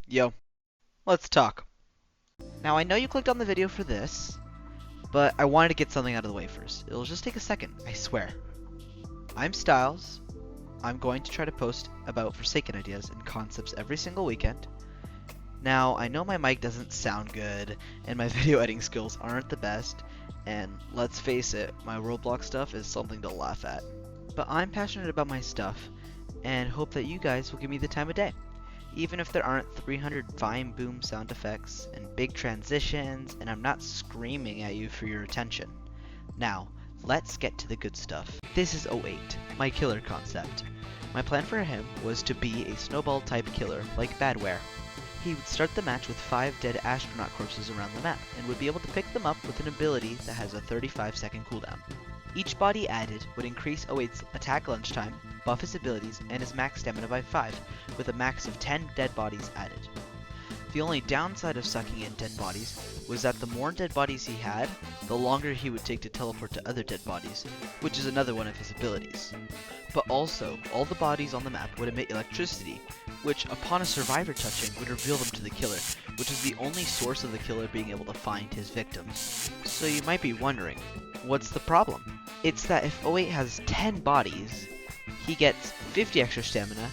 Yo, let's talk. Now I know you clicked on the video for this, but I wanted to get something out of the way first. It'll just take a second, I swear. I'm Styles. I'm going to try to post about Forsaken ideas and concepts every single weekend. Now, I know my mic doesn't sound good, and my video editing skills aren't the best, and let's face it, my Roblox stuff is something to laugh at. But I'm passionate about my stuff, and hope that you guys will give me the time of day. Even if there aren't 300 fine boom sound effects and big transitions, and I'm not screaming at you for your attention. Now, let's get to the good stuff. This is 08, my killer concept. My plan for him was to be a snowball type killer, like Badware. He would start the match with 5 dead astronaut corpses around the map, and would be able to pick them up with an ability that has a 35-second cooldown. Each body added would increase 08's attack lunge time, buff his abilities, and his max stamina by 5, with a max of 10 dead bodies added. The only downside of sucking in dead bodies was that the more dead bodies he had, the longer he would take to teleport to other dead bodies, which is another one of his abilities. But also, all the bodies on the map would emit electricity, which upon a survivor touching would reveal them to the killer, which is the only source of the killer being able to find his victims. So you might be wondering, what's the problem? It's that if 08 has 10 bodies, he gets 50 extra stamina,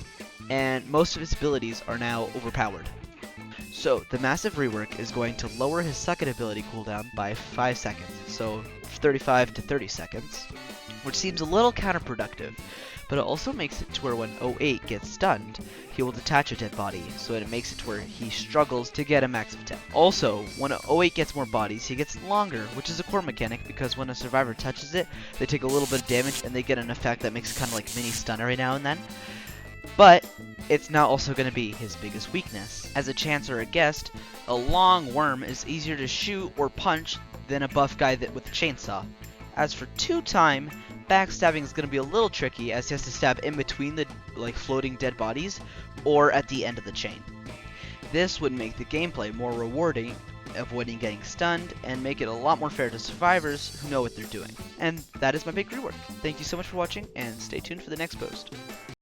and most of his abilities are now overpowered. So the massive rework is going to lower his suck it ability cooldown by 5 seconds, so 35 to 30 seconds, which seems a little counterproductive, but it also makes it to where when 08 gets stunned, he will detach a dead body, so it makes it to where he struggles to get a max of 10. Also, when 08 gets more bodies, he gets longer, which is a core mechanic because when a survivor touches it, they take a little bit of damage and they get an effect that makes it kind of like mini stun every now and then. But it's now also going to be his biggest weakness. As a chance or a guest, a long worm is easier to shoot or punch than a buff guy with a chainsaw. As for 2-time, backstabbing is going to be a little tricky as he has to stab in between the floating dead bodies or at the end of the chain. This would make the gameplay more rewarding, avoiding getting stunned, and make it a lot more fair to survivors who know what they're doing. And that is my big rework. Thank you so much for watching, and stay tuned for the next post.